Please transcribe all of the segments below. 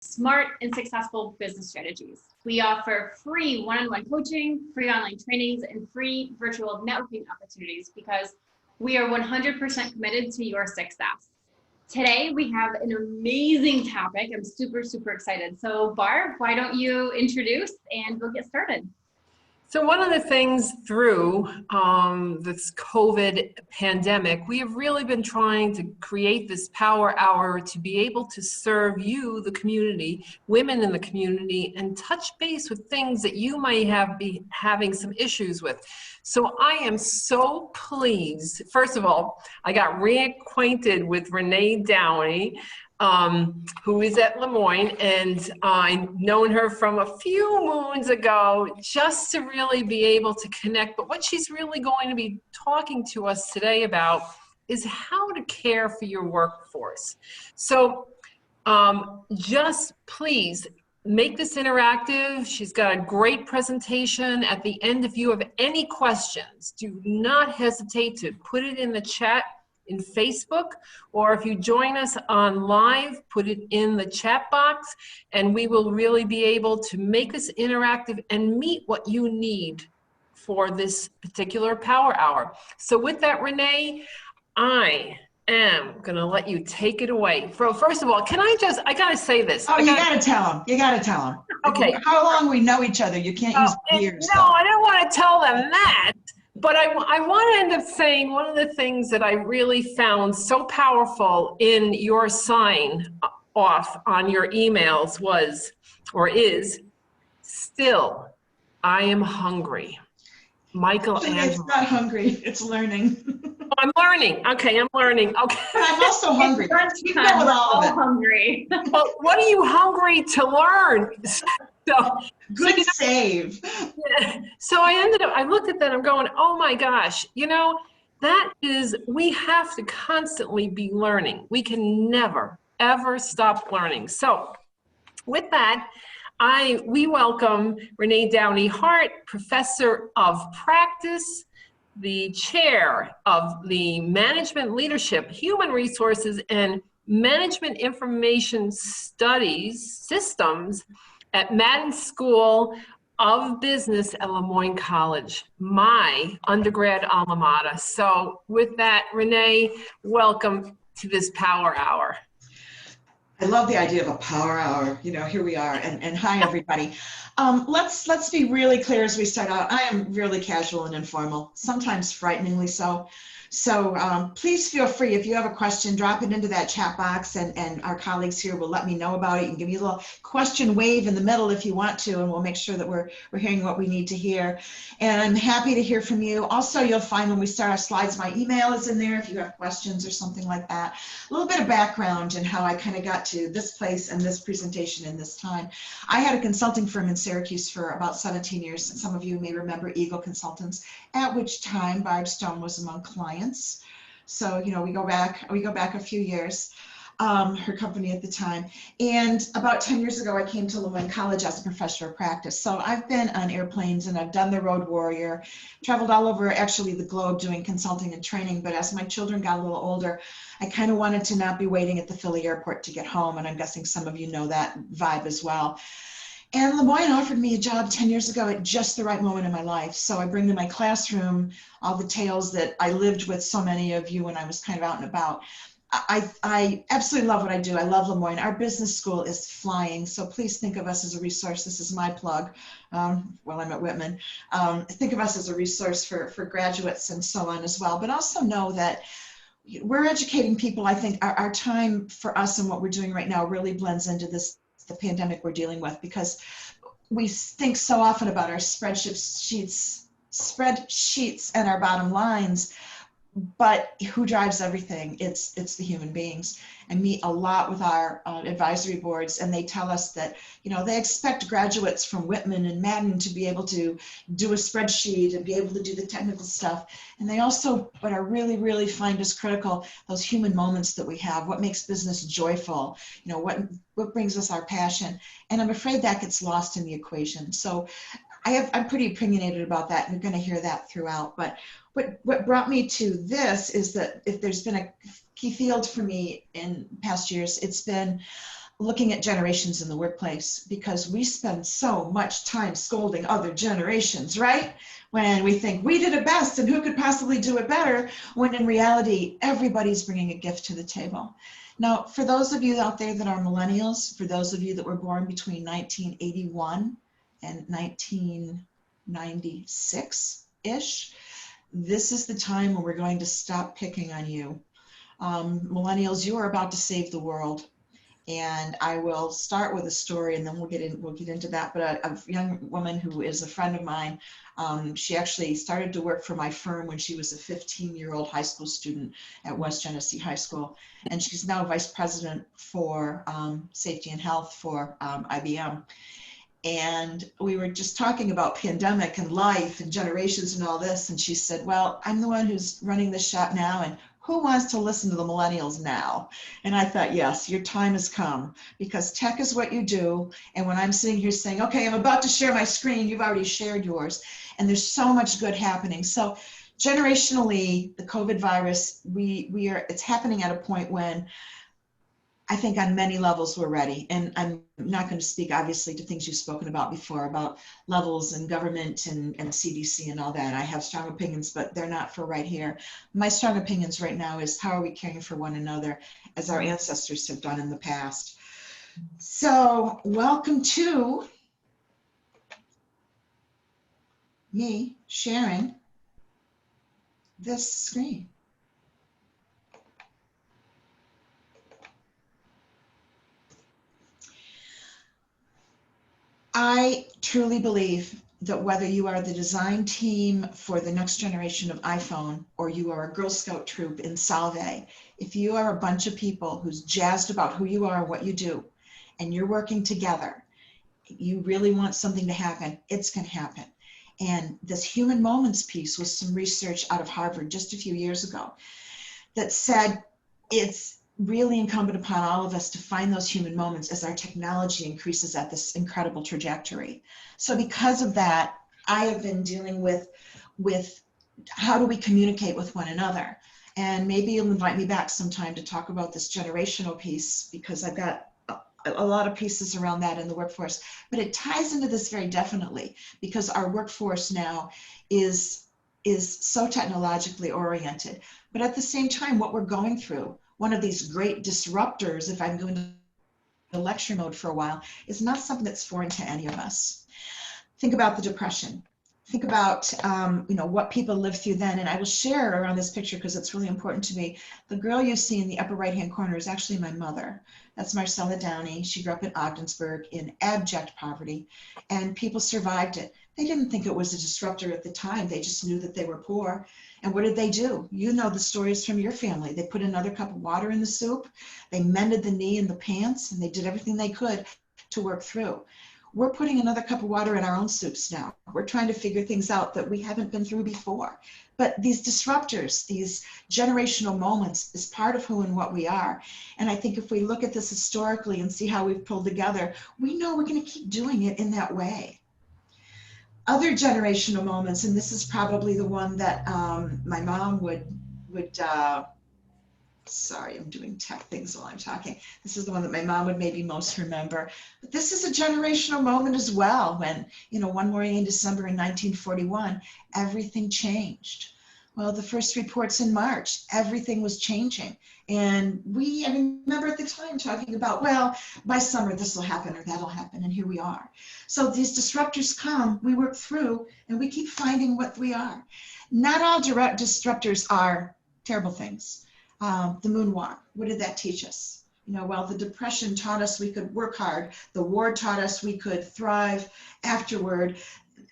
smart and successful business strategies. We offer free one-on-one coaching, free online trainings, and free virtual networking opportunities because we are 100% committed to your success. Today, we have an amazing topic. I'm super, super excited. So Barb, why don't you introduce and we'll get started. So one of the things through this COVID pandemic, we have really been trying to create this power hour to be able to serve you, the community, women in the community, and touch base with things that you might be having some issues with. So I am so pleased. First of all, I got reacquainted with Renee Downey, who is at Lemoyne, and I've known her from a few moons ago just to really be able to connect. But what she's really going to be talking to us today about is how to care for your workforce. So just please make this interactive. She's got a great presentation. At the end, if you have any questions, do not hesitate to put it in the chat in Facebook, or if you join us on live, put it in the chat box, and we will really be able to make this interactive and meet what you need for this particular power hour. So with that, Renee, I am gonna let you take it away. First of all, I gotta say this. Oh, you gotta tell them. You gotta tell them. Okay. How long we know each other? You can't use years. No, I don't want to tell them that. But I want to end up saying one of the things that I really found so powerful in your sign off on your emails is, still, I am hungry. Michelangelo. It's not hungry, it's learning. I'm learning. Okay, I'm learning. Okay. But I'm also hungry. You know, we're all hungry. Well, what are you hungry to learn? Good save. So I looked at that, I'm going, oh my gosh, we have to constantly be learning. We can never, ever stop learning. So with that, we welcome Renee Downey Hart, Professor of Practice, the Chair of the Management Leadership, Human Resources, and Management Information Studies Systems at Madden School of Business at Lemoyne College, my undergrad alma mater. So with that, Renee, welcome to this Power Hour. I love the idea of a power hour. Here we are, and hi everybody. Let's be really clear as we start out. I am really casual and informal, sometimes frighteningly so. So please feel free, if you have a question, drop it into that chat box, and our colleagues here will let me know about it. You can give me a little question wave in the middle if you want to, and we'll make sure that we're hearing what we need to hear. And I'm happy to hear from you. Also, you'll find when we start our slides, my email is in there if you have questions or something like that. A little bit of background and how I kind of got to this place and this presentation in this time. I had a consulting firm in Syracuse for about 17 years. Some of you may remember Eagle Consultants, at which time Barb Stone was among clients. So, we go back a few years, her company at the time. And about 10 years ago, I came to Lemoyne College as a professor of practice. So I've been on airplanes and I've done the road warrior, traveled all over actually the globe doing consulting and training. But as my children got a little older, I kind of wanted to not be waiting at the Philly airport to get home. And I'm guessing some of you know that vibe as well. And Lemoyne offered me a job 10 years ago at just the right moment in my life. So I bring to my classroom all the tales that I lived with so many of you when I was kind of out and about. I absolutely love what I do. I love Lemoyne. Our business school is flying, so please think of us as a resource. This is my plug while I'm at Whitman. Think of us as a resource for graduates and so on as well. But also know that we're educating people. I think our time for us and what we're doing right now really blends into the pandemic we're dealing with, because we think so often about our spreadsheets and our bottom lines, but who drives everything? It's the human beings. I meet a lot with our advisory boards, and they tell us that they expect graduates from Whitman and Madden to be able to do a spreadsheet and be able to do the technical stuff. And they also, what I really find is critical, those human moments that we have, what makes business joyful, what brings us our passion. And I'm afraid that gets lost in the equation. So I'm pretty opinionated about that, and you're going to hear that throughout. But what brought me to this is that if there's been a key field for me in past years, it's been looking at generations in the workplace, because we spend so much time scolding other generations, right? When we think we did it best and who could possibly do it better, when in reality, everybody's bringing a gift to the table. Now, for those of you out there that are millennials, for those of you that were born between 1981 and 1996-ish, this is the time when we're going to stop picking on you. Millennials, you are about to save the world. And I will start with a story, and then we'll get into that. But a young woman who is a friend of mine, she actually started to work for my firm when she was a 15-year-old high school student at West Genesee High School, and she's now vice president for safety and health for IBM. And we were just talking about pandemic and life and generations and all this, and she said, "Well, I'm the one who's running this shop now, and who wants to listen to the millennials now?" And I thought, yes, your time has come, because tech is what you do. And when I'm sitting here saying, okay, I'm about to share my screen, you've already shared yours. And there's so much good happening. So generationally, the COVID virus, it's happening at a point when I think on many levels we're ready. And I'm not going to speak, obviously, to things you've spoken about before, about levels and government and CDC and all that. I have strong opinions, but they're not for right here. My strong opinions right now is how are we caring for one another as our ancestors have done in the past. So welcome to me sharing this screen. I truly believe that whether you are the design team for the next generation of iPhone, or you are a Girl Scout troop in Salve, if you are a bunch of people who's jazzed about who you are and what you do, and you're working together, you really want something to happen, it's going to happen. And this human moments piece was some research out of Harvard just a few years ago that said it's really incumbent upon all of us to find those human moments as our technology increases at this incredible trajectory. So because of that, I have been dealing with how do we communicate with one another? And maybe you'll invite me back sometime to talk about this generational piece, because I've got a lot of pieces around that in the workforce. But it ties into this very definitely, because our workforce now is so technologically oriented. But at the same time, what we're going through, one of these great disruptors, if I'm going to lecture mode for a while, is not something that's foreign to any of us. Think about the Depression. Think about what people lived through then. And I will share around this picture because it's really important to me. The girl you see in the upper right-hand corner is actually my mother. That's Marcella Downey. She grew up in Ogdensburg in abject poverty, and people survived it. They didn't think it was a disruptor at the time. They just knew that they were poor. And what did they do? You know the stories from your family. They put another cup of water in the soup. They mended the knee in the pants, and they did everything they could to work through. We're putting another cup of water in our own soups now. We're trying to figure things out that we haven't been through before. But these disruptors, these generational moments, is part of who and what we are. And I think if we look at this historically and see how we've pulled together, we know we're going to keep doing it in that way. Other generational moments, and this is probably the one that my mom would sorry, I'm doing tech things while I'm talking. This is the one that my mom would maybe most remember. But this is a generational moment as well, when, one morning in December in 1941, everything changed. Well, the first reports in March, everything was changing. And I remember at the time talking about, well, by summer this will happen or that'll happen, and here we are. So these disruptors come, we work through, and we keep finding what we are. Not all direct disruptors are terrible things. The moonwalk, what did that teach us? While the Depression taught us we could work hard, the war taught us we could thrive afterward.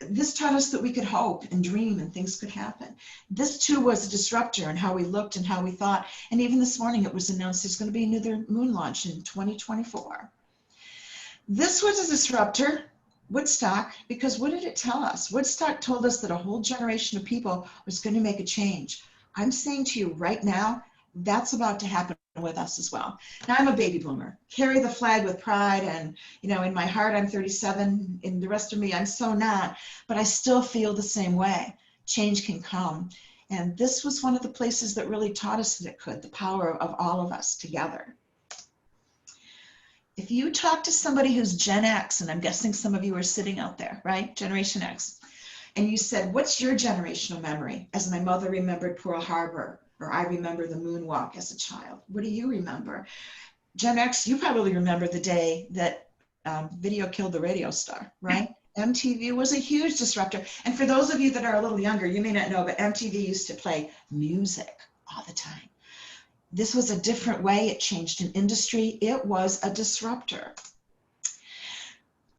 This taught us that we could hope and dream and things could happen. This too was a disruptor in how we looked and how we thought. And even this morning it was announced there's going to be another moon launch in 2024. This was a disruptor, Woodstock, because what did it tell us? Woodstock told us that a whole generation of people was going to make a change. I'm saying to you right now, that's about to happen with us as well. Now, I'm a baby boomer, carry the flag with pride, and in my heart I'm 37, in the rest of me I'm so not, but I still feel the same way. Change can come, and this was one of the places that really taught us that it could, the power of all of us together. If you talk to somebody who's Gen X, and I'm guessing some of you are sitting out there, right? Generation X. And you said, what's your generational memory? As my mother remembered Pearl Harbor, or I remember the moonwalk as a child. What do you remember? Gen X, you probably remember the day that video killed the radio star, right? MTV was a huge disruptor. And for those of you that are a little younger, you may not know, but MTV used to play music all the time. This was a different way. It changed an industry. It was a disruptor.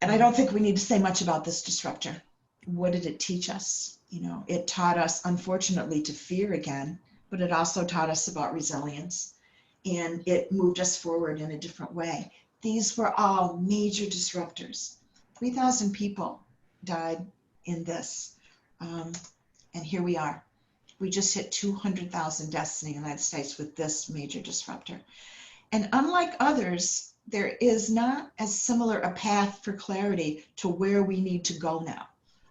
And I don't think we need to say much about this disruptor. What did it teach us? You know, it taught us, unfortunately, to fear again, but it also taught us about resilience. And it moved us forward in a different way. These were all major disruptors. 3,000 people died in this. And here we are. We just hit 200,000 deaths in the United States with this major disruptor. And unlike others, there is not as similar a path for clarity to where we need to go now.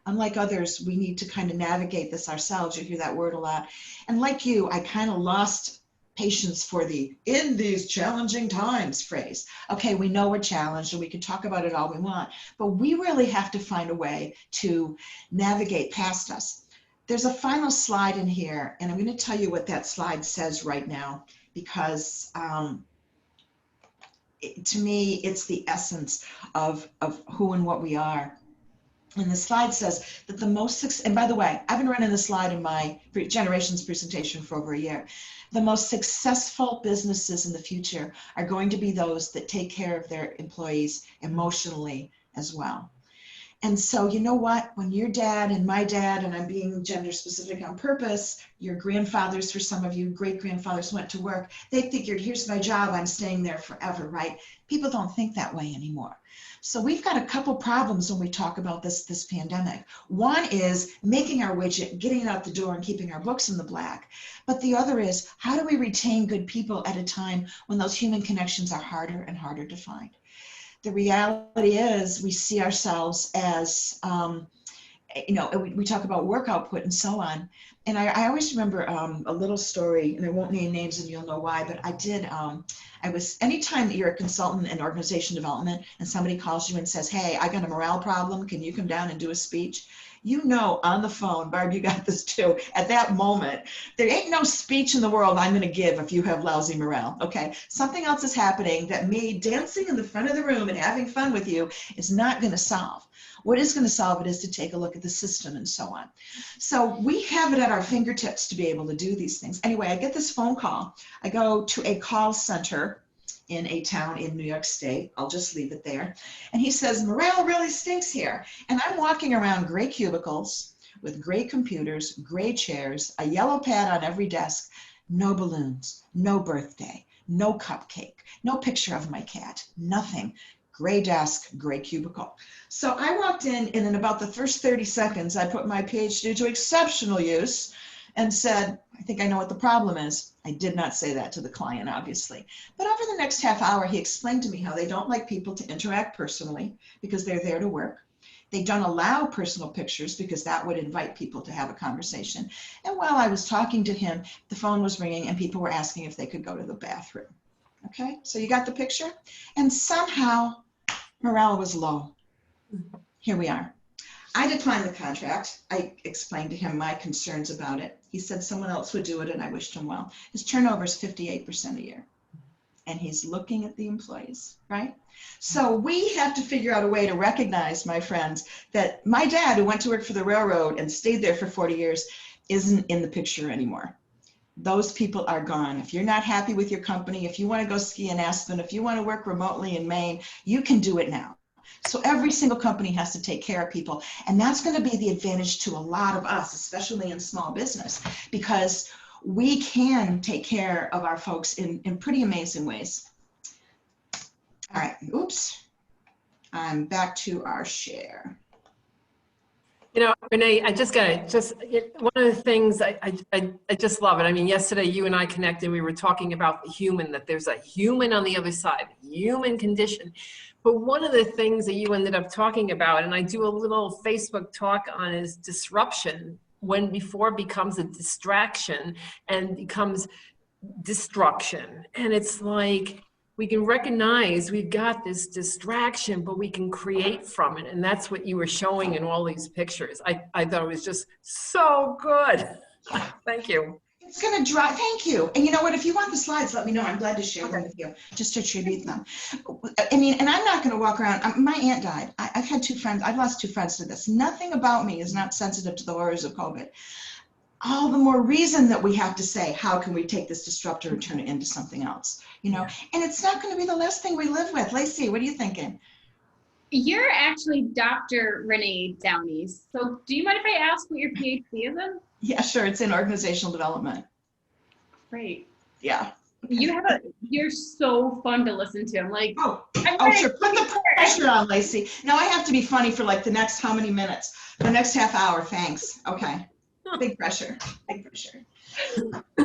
Unlike others, we need to kind of navigate this ourselves. You hear that word a lot. And like you, I kind of lost patience for the "in these challenging times" phrase. Okay, we know we're challenged and we can talk about it all we want, but we really have to find a way to navigate past us. There's a final slide in here, and I'm going to tell you what that slide says right now, because to me, it's the essence of who and what we are. And the slide says that the most, and by the way, I've been running the slide in my generations presentation for over a year. The most successful businesses in the future are going to be those that take care of their employees emotionally as well. And so, you know what, when your dad and my dad, and I'm being gender specific on purpose, your grandfathers, for some of you, great grandfathers went to work, they figured, here's my job, I'm staying there forever, right? People don't think that way anymore. So we've got a couple problems when we talk about this pandemic. One is making our widget, getting it out the door and keeping our books in the black. But the other is, how do we retain good people at a time when those human connections are harder and harder to find? The reality is we see ourselves as, you know, we talk about work output and so on. And I always remember a little story, and I won't name names and you'll know why, but anytime that you're a consultant in organization development and somebody calls you and says, hey, I got a morale problem, can you come down and do a speech? You know, on the phone, Barb, you got this too, at that moment, there ain't no speech in the world I'm going to give if you have lousy morale, okay? Something else is happening that me dancing in the front of the room and having fun with you is not going to solve. What is going to solve it is to take a look at the system and so on. So we have it at our fingertips to be able to do these things. Anyway, I get this phone call. I go to a call center in a town in New York State. I'll just leave it there. And he says, morale really stinks here. And I'm walking around gray cubicles with gray computers, gray chairs, a yellow pad on every desk, no balloons, no birthday, no cupcake, no picture of my cat, nothing. Gray desk, gray cubicle. So I walked in, and in about the first 30 seconds, I put my PhD to exceptional use and said, I think I know what the problem is. I did not say that to the client, obviously. But over the next half hour, he explained to me how they don't like people to interact personally because they're there to work. They don't allow personal pictures because that would invite people to have a conversation. And while I was talking to him, the phone was ringing and people were asking if they could go to the bathroom. Okay, so you got the picture? And somehow morale was low. Here we are. I declined the contract. I explained to him my concerns about it. He said someone else would do it, and I wished him well. His turnover is 58% a year. And he's looking at the employees, right? So we have to figure out a way to recognize, my friends, that my dad, who went to work for the railroad and stayed there for 40 years, isn't in the picture anymore. Those people are gone. If you're not happy with your company, if you want to go ski in Aspen, if you want to work remotely in Maine, you can do it now. So every single company has to take care of people. And that's going to be the advantage to a lot of us, especially in small business, because we can take care of our folks in pretty amazing ways. All right, oops. I'm back to our share. You know, Renee, I just got one of the things I just love it. I mean, yesterday you and I connected, we were talking about the human, that there's a human on the other side, human condition. But one of the things that you ended up talking about, and I do a little Facebook talk on, is disruption, when before it becomes a distraction and becomes destruction. And it's like, we can recognize we've got this distraction, but we can create from it. And that's what you were showing in all these pictures. I thought it was just so good. Thank you. It's going to drive, thank you. And you know what, if you want the slides, let me know. I'm glad to share them with you, just to attribute them. I mean, and I'm not going to walk around. My aunt died. I've had 2 friends. I've lost 2 friends to this. Nothing about me is not sensitive to the horrors of COVID. All the more reason that we have to say, how can we take this disruptor and turn it into something else? You know, and it's not going to be the last thing we live with. Lacey, what are you thinking? You're actually Dr. Renee Downey. So do you mind if I ask what your PhD is in? Yeah, sure. It's in organizational development. Great. Yeah. You're so fun to listen to. I'm like, oh, sure. Put the pressure on, Lacey. Now I have to be funny for like the next how many minutes? The next half hour. Thanks. Okay. Big pressure. Big pressure.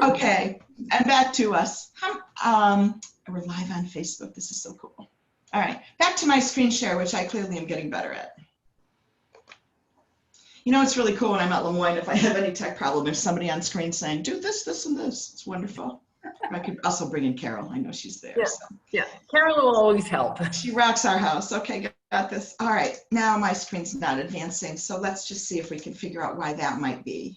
Okay. And back to us. We're live on Facebook. This is so cool. All right. Back to my screen share, which I clearly am getting better at. You know, it's really cool when I'm at Lemoyne, if I have any tech problem, there's somebody on screen saying, do this, this, and this. It's wonderful. I could also bring in Carol. I know she's there. Yeah, so. yeah. Carol will always help. She rocks our house. Okay, got this. All right, now my screen's not advancing, so let's just see if we can figure out why that might be.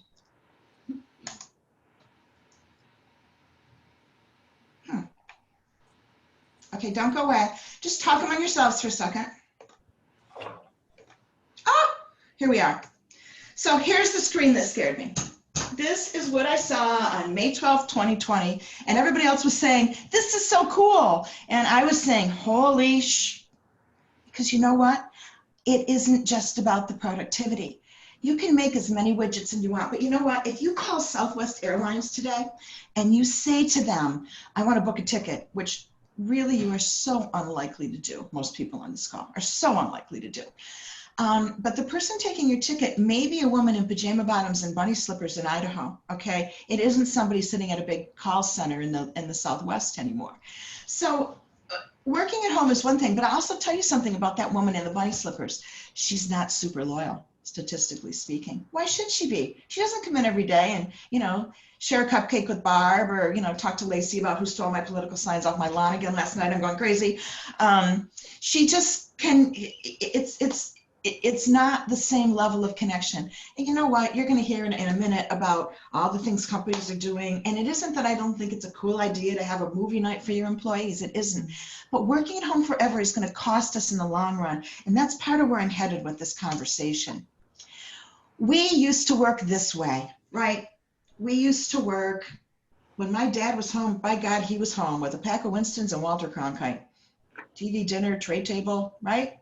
Okay, don't go away. Just talk among yourselves for a second. Oh, here we are. So here's the screen that scared me. This is what I saw on May 12th, 2020, and everybody else was saying, this is so cool. And I was saying, holy sh, because you know what? It isn't just about the productivity. You can make as many widgets as you want, but you know what? If you call Southwest Airlines today and you say to them, I want to book a ticket, which really you are so unlikely to do. Most people on this call are so unlikely to do. But the person taking your ticket may be a woman in pajama bottoms and bunny slippers in Idaho, okay? It isn't somebody sitting at a big call center in the Southwest anymore. So working at home is one thing, but I'll also tell you something about that woman in the bunny slippers. She's not super loyal, statistically speaking. Why should she be? She doesn't come in every day and, you know, share a cupcake with Barb or, you know, talk to Lacey about who stole my political signs off my lawn again last night. I'm going crazy. She just can, it's not the same level of connection. And you know what? You're going to hear in a minute about all the things companies are doing. And it isn't that I don't think it's a cool idea to have a movie night for your employees. It isn't. But working at home forever is going to cost us in the long run. And that's part of where I'm headed with this conversation. We used to work this way, right? We used to work, when my dad was home, by God, he was home with a pack of Winstons and Walter Cronkite. TV dinner, tray table, right?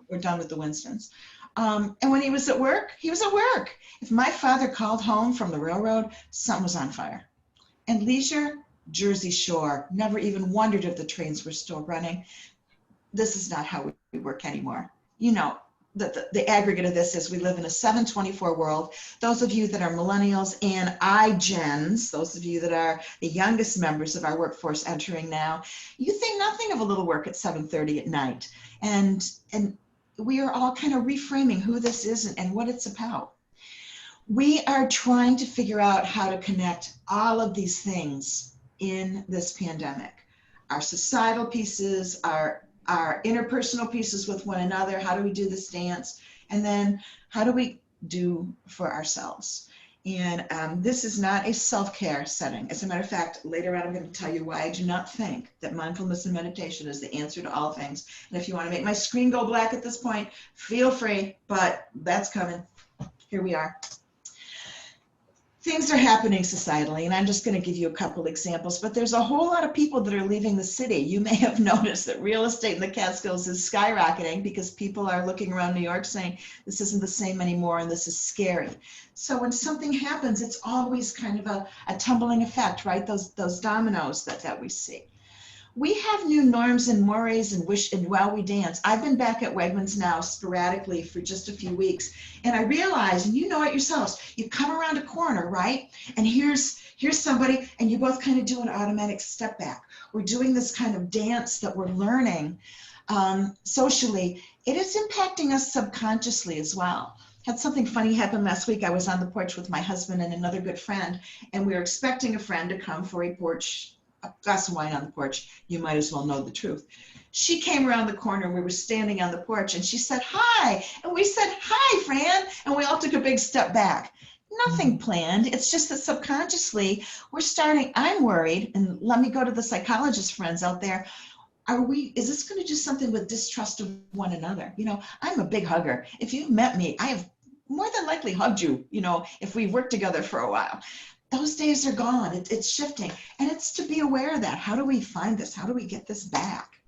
We're done with the Winstons. And when he was at work, he was at work. If my father called home from the railroad, something was on fire. And leisure, Jersey Shore, never even wondered if the trains were still running. This is not how we work anymore. You know, the aggregate of this is we live in a 7/24 world. Those of you that are millennials and iGens, those of you that are the youngest members of our workforce entering now, you think nothing of a little work at 7:30 at night. And we are all kind of reframing who this is and what it's about. We are trying to figure out how to connect all of these things in this pandemic. Our societal pieces, our interpersonal pieces with one another. How do we do this dance? And then how do we do for ourselves? And this is not a self-care setting. As a matter of fact, later on, I'm going to tell you why I do not think that mindfulness and meditation is the answer to all things. And if you want to make my screen go black at this point, feel free, but that's coming. Here we are. Things are happening societally, and I'm just going to give you a couple examples, but there's a whole lot of people that are leaving the city. You may have noticed that real estate in the Catskills is skyrocketing because people are looking around New York saying, this isn't the same anymore, and this is scary. So when something happens, it's always kind of a tumbling effect, right? Those dominoes that we see. We have new norms and mores and while we dance. I've been back at Wegmans now sporadically for just a few weeks, and I realize, and you know it yourselves, you come around a corner, right? And here's somebody, and you both kind of do an automatic step back. We're doing this kind of dance that we're learning socially. It is impacting us subconsciously as well. Had something funny happen last week. I was on the porch with my husband and another good friend, and we were expecting a friend to come for a porch a glass of wine on the porch, you might as well know the truth. She came around the corner, we were standing on the porch, and she said, hi. And we said, hi, Fran. And we all took a big step back. Nothing planned. It's just that subconsciously we're starting, I'm worried, and let me go to the psychologist friends out there. Is this going to do something with distrust of one another? You know, I'm a big hugger. If you met me, I have more than likely hugged you, you know, if we worked together for a while. Those days are gone. It's shifting. And it's to be aware of that. How do we find this? How do we get this back?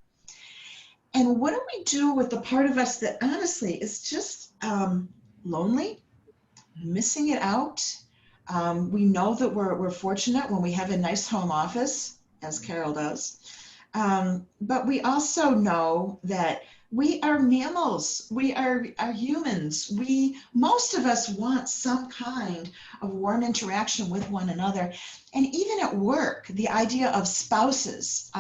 And what do we do with the part of us that honestly is just lonely, missing it out? We know that we're fortunate when we have a nice home office, as Carol does. But we also know that we are mammals, we are humans. Most of us want some kind of warm interaction with one another. And even at work, the idea of spouses,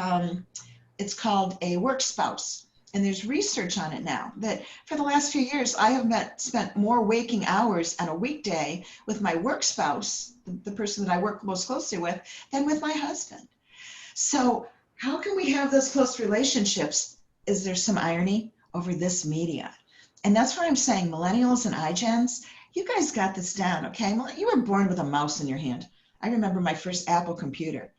it's called a work spouse. And there's research on it now that for the last few years, I have spent more waking hours on a weekday with my work spouse, the person that I work most closely with, than with my husband. So how can we have those close relationships? Is there some irony over this media? And that's what I'm saying, millennials and iGens, you guys got this down, okay? You were born with a mouse in your hand. I remember my first Apple computer.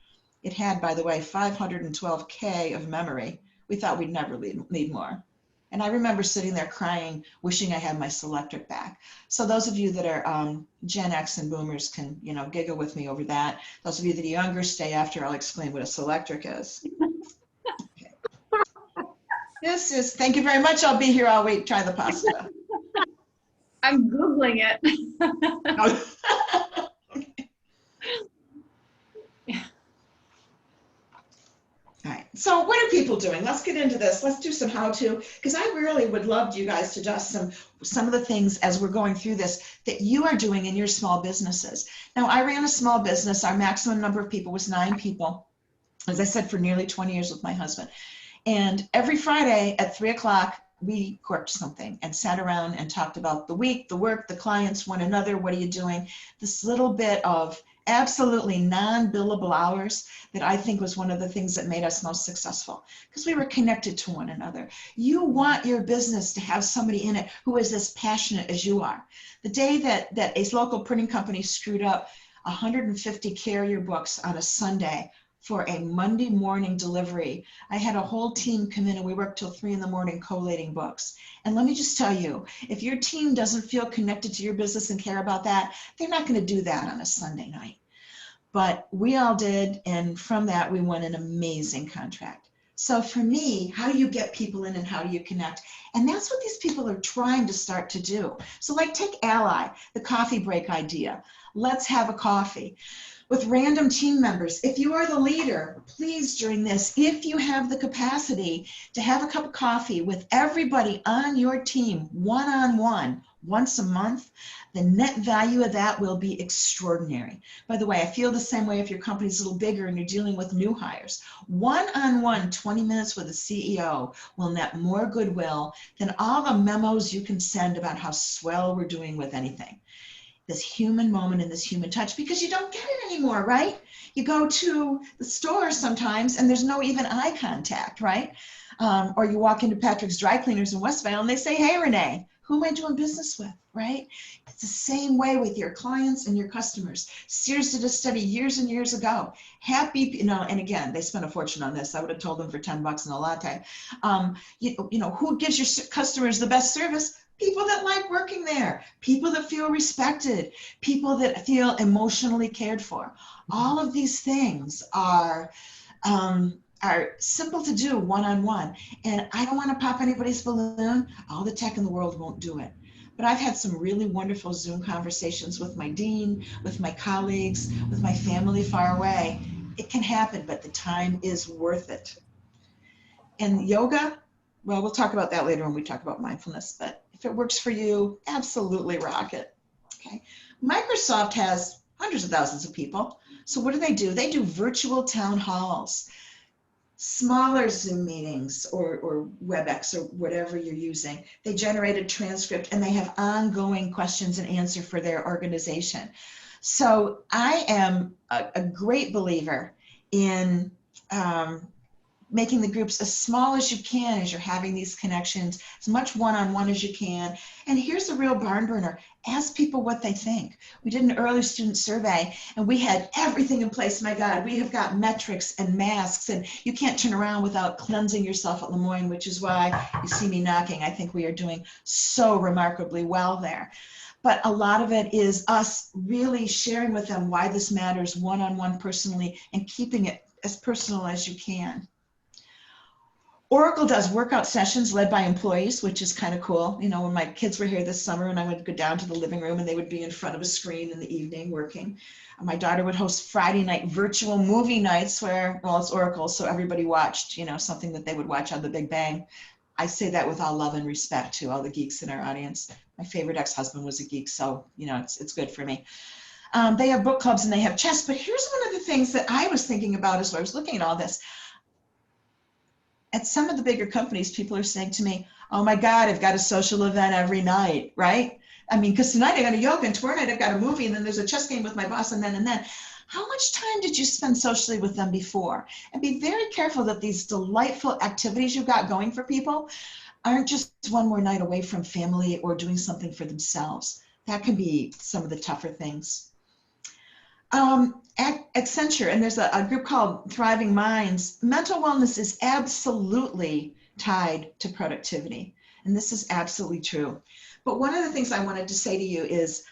It had, by the way, 512K of memory. We thought we'd never need more. And I remember sitting there crying, wishing I had my Selectric back. So those of you that are Gen X and boomers can, you know, giggle with me over that. Those of you that are younger, stay after. I'll explain what a Selectric is. Okay. Thank you very much. I'll be here all week. Try the pasta. I'm Googling it. All right, so what are people doing? Let's get into this. Let's do some how-to, because I really would love you guys to just some of the things as we're going through this that you are doing in your small businesses. Now, I ran a small business. Our maximum number of people was 9 people, as I said, for nearly 20 years with my husband. And every Friday at 3 o'clock, we cooked something and sat around and talked about the week, the work, the clients, one another. What are you doing? This little bit of absolutely non-billable hours that I think was one of the things that made us most successful, because we were connected to one another. You want your business to have somebody in it who is as passionate as you are. The day that a local printing company screwed up 150 carrier books on a Sunday for a Monday morning delivery, I had a whole team come in and we worked till 3 in the morning collating books. And let me just tell you, if your team doesn't feel connected to your business and care about that, they're not going to do that on a Sunday night. But we all did, and from that we won an amazing contract. So for me, how do you get people in and how do you connect? And that's what these people are trying to start to do. So like take Ally, the coffee break idea. Let's have a coffee with random team members. If you are the leader, please during this, if you have the capacity to have a cup of coffee with everybody on your team, one-on-one, once a month, the net value of that will be extraordinary. By the way, I feel the same way if your company's a little bigger and you're dealing with new hires. One-on-one 20 minutes with a CEO will net more goodwill than all the memos you can send about how swell we're doing with anything. This human moment and this human touch, because you don't get it anymore, right? You go to the store sometimes and there's no even eye contact, right? Or you walk into Patrick's Dry Cleaners in Westvale and they say, hey, Renee, who am I doing business with, right? It's the same way with your clients and your customers. Sears did a study years and years ago. And again, they spent a fortune on this. I would have told them for $10 and a latte. Who gives your customers the best service? People that like working there, people that feel respected, people that feel emotionally cared for. All of these things are simple to do one-on-one. And I don't want to pop anybody's balloon. All the tech in the world won't do it. But I've had some really wonderful Zoom conversations with my dean, with my colleagues, with my family far away. It can happen, but the time is worth it. And yoga, well, we'll talk about that later when we talk about mindfulness, but if it works for you, absolutely rock it, okay? Microsoft has hundreds of thousands of people. So what do? They do virtual town halls, smaller Zoom meetings or WebEx or whatever you're using. They generate a transcript and they have ongoing questions and answer for their organization. So I am a great believer in making the groups as small as you can as you're having these connections, as much one-on-one as you can. And here's a real barn burner. Ask people what they think. We did an early student survey and we had everything in place. My God, we have got metrics and masks, and you can't turn around without cleansing yourself at Lemoyne, which is why you see me knocking. I think we are doing so remarkably well there. But a lot of it is us really sharing with them why this matters one-on-one personally and keeping it as personal as you can. Oracle does workout sessions led by employees, which is kind of cool. You know, when my kids were here this summer and I would go down to the living room and they would be in front of a screen in the evening working. My daughter would host Friday night virtual movie nights where, well, it's Oracle, so everybody watched, you know, something that they would watch on the Big Bang. I say that with all love and respect to all the geeks in our audience. My favorite ex-husband was a geek, so, you know, it's good for me. They have book clubs and they have chess, but here's one of the things that I was thinking about as I was looking at all this. At some of the bigger companies, people are saying to me, oh my God, I've got a social event every night, right? I mean, because tonight I got a yoga and tomorrow night I've got a movie and then there's a chess game with my boss and then. How much time did you spend socially with them before? And be very careful that these delightful activities you've got going for people aren't just one more night away from family or doing something for themselves. That can be some of the tougher things. At Accenture, and there's a group called Thriving Minds, mental wellness is absolutely tied to productivity. And this is absolutely true. But one of the things I wanted to say to you is,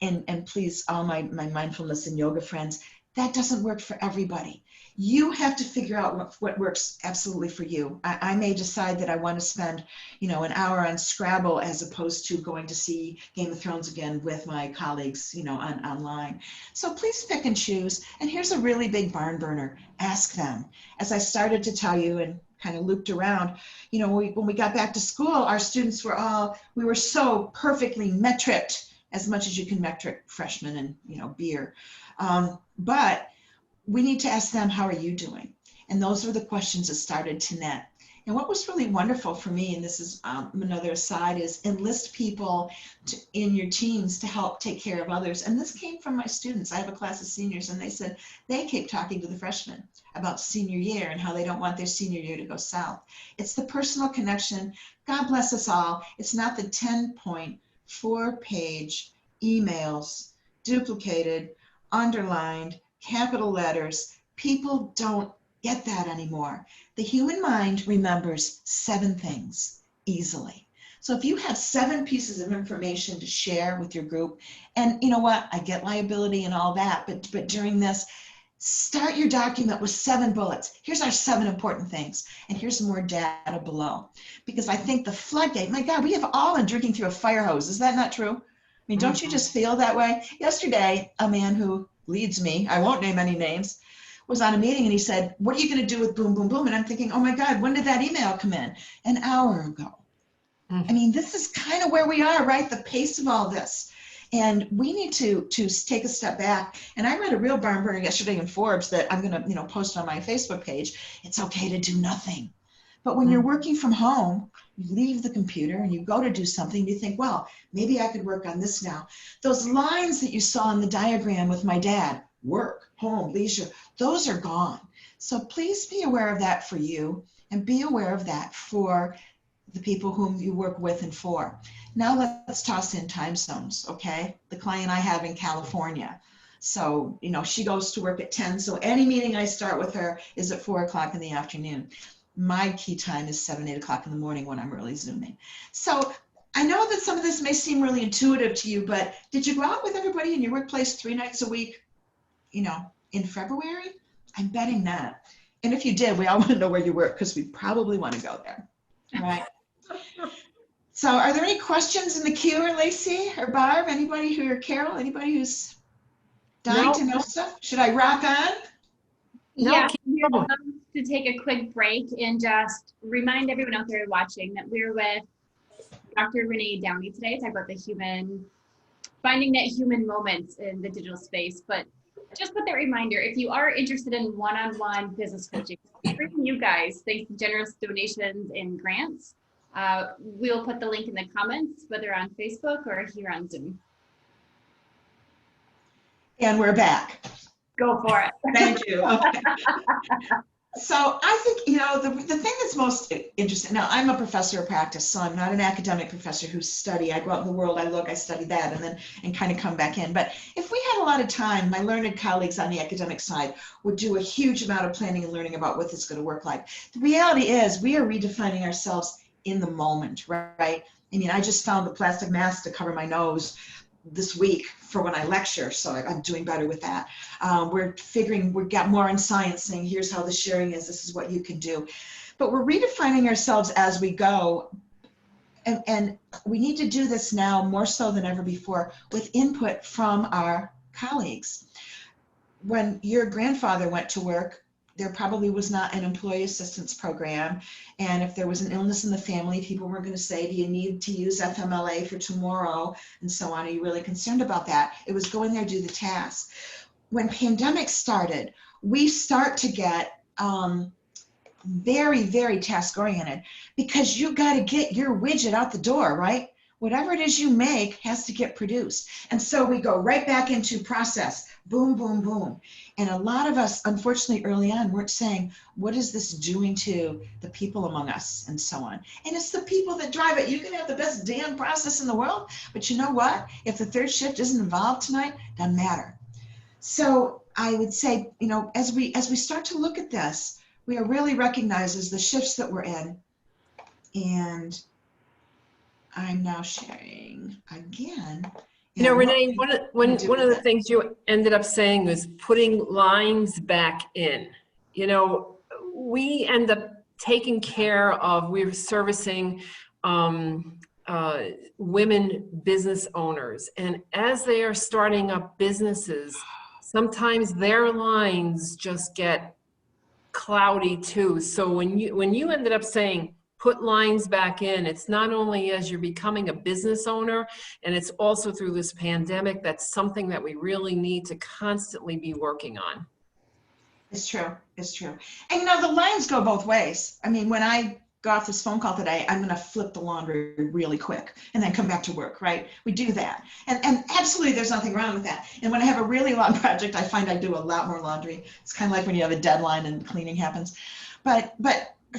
and please, all my mindfulness and yoga friends, that doesn't work for everybody. You have to figure out what works absolutely for you. I may decide that I want to spend, you know, an hour on Scrabble as opposed to going to see Game of Thrones again with my colleagues, you know, online. So please pick and choose. And here's a really big barn burner. Ask them. As I started to tell you and kind of looped around, you know, when we got back to school, our students were we were so perfectly metriced, as much as you can metric freshmen and, you know, beer. But we need to ask them, how are you doing? And those were the questions that started to net. And what was really wonderful for me, and this is another aside, is enlist people in your teams to help take care of others. And this came from my students. I have a class of seniors, and they said they keep talking to the freshmen about senior year and how they don't want their senior year to go south. It's the personal connection. God bless us all. It's not the 10-point, 4-page emails, duplicated, underlined, capital letters. People don't get that anymore. The human mind remembers 7 things easily. So if you have 7 pieces of information to share with your group, and you know what, I get liability and all that, but during this, start your document with 7 bullets. Here's our 7 important things, and here's more data below. Because I think the floodgate, my God, we have all been drinking through a fire hose. Is that not true? I mean, don't you just feel that way? Yesterday, a man who leads me, I won't name any names, was on a meeting and he said, what are you going to do with boom, boom, boom? And I'm thinking, oh my God, when did that email come in? An hour ago. I mean, this is kind of where we are, right? The pace of all this. And we need to take a step back. And I read a real barn burner yesterday in Forbes that I'm going to, you know, post on my Facebook page. It's okay to do nothing. But when you're working from home, you leave the computer and you go to do something, you think, well, maybe I could work on this now. Those lines that you saw in the diagram with my dad, work, home, leisure, those are gone. So please be aware of that for you, and be aware of that for the people whom you work with and for. Now let's toss in time zones, okay? The client I have in California. So, you know, she goes to work at 10, so any meeting I start with her is at 4 o'clock in the afternoon. My key time is 7, 8 o'clock in the morning when I'm really Zooming. So I know that some of this may seem really intuitive to you, but did you go out with everybody in your workplace 3 nights a week, you know, in February? I'm betting not. And if you did, we all want to know where you work because we probably want to go there, right? So are there any questions in the queue, or Lacey or Barb, anybody who, or Carol, anybody who's dying to know stuff? Should I rock on? Yeah, we're going to take a quick break and just remind everyone out there watching that we're with Dr. Renee Downey today to talk about finding that human moment in the digital space. But just with that reminder, if you are interested in one-on-one business coaching, from you guys, thanks to generous donations and grants, we'll put the link in the comments, whether on Facebook or here on Zoom. And we're back. Go for it. Thank you. Okay. So I think, you know, the thing that's most interesting, now I'm a professor of practice, so I'm not an academic professor who study. I go out in the world, I look, I study that, and kind of come back in. But if we had a lot of time, my learned colleagues on the academic side would do a huge amount of planning and learning about what this is going to work like. The reality is we are redefining ourselves in the moment, right? I mean, I just found the plastic mask to cover my nose this week for when I lecture, so I'm doing better with that. We've got more in science saying, here's how the sharing is, this is what you can do. But we're redefining ourselves as we go, and we need to do this now more so than ever before with input from our colleagues. When your grandfather went to work, there probably was not an employee assistance program. And if there was an illness in the family, people were going to say, do you need to use FMLA for tomorrow? And so on. Are you really concerned about that? It was go in there, do the task. When pandemic started, we start to get very, very task oriented because you got to get your widget out the door, right? Whatever it is you make has to get produced. And so we go right back into process, boom, boom, boom. And a lot of us, unfortunately, early on, weren't saying, what is this doing to the people among us and so on? And it's the people that drive it. You can have the best damn process in the world, but you know what? If the third shift isn't involved tonight, doesn't matter. So I would say, you know, as we start to look at this, we are really recognizes the shifts that we're in. And I'm now sharing again. You know, Renee, one of the things you ended up saying was putting lines back in. You know, we end up taking care of, we're servicing women business owners. And as they are starting up businesses, sometimes their lines just get cloudy too. So when you ended up saying, put lines back in, it's not only as you're becoming a business owner, and it's also through this pandemic. That's something that we really need to constantly be working on. It's true. It's true. And you know, the lines go both ways. I mean, when I got off this phone call today, I'm going to flip the laundry really quick and then come back to work, right? We do that. And absolutely, there's nothing wrong with that. And when I have a really long project, I find I do a lot more laundry. It's kind of like when you have a deadline and cleaning happens. But